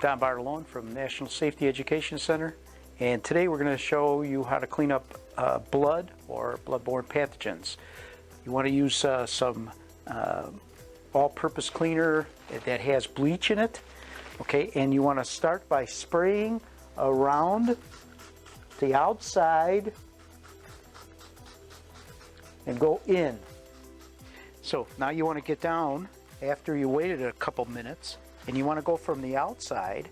Don Bartolone from National Safety Education Center, and today we're going to show you how to clean up blood or bloodborne pathogens. You want to use some all-purpose cleaner that has bleach in it, okay, and you want to start by spraying around the outside and go in. So now you want to get down after you waited a couple minutes, and you want to go from the outside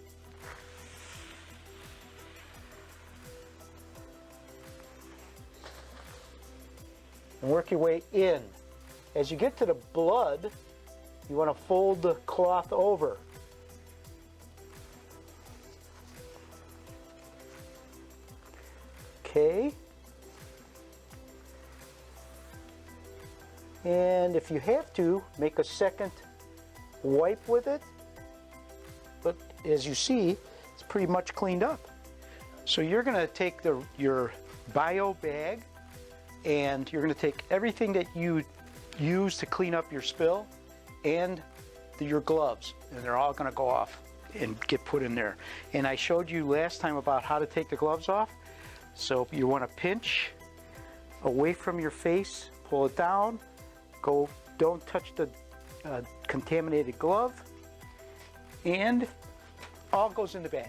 and work your way in. As you get to the blood, you want to fold the cloth over. Okay. And if you have to, make a second wipe with it. But as you see, it's pretty much cleaned up. So you're going to take your bio bag, and you're going to take everything that you use to clean up your spill and your gloves, and they're all going to go off and get put in there. And I showed you last time about how to take the gloves off. So you want to pinch away from your face, pull it down, don't touch the contaminated glove, and all goes in the bag.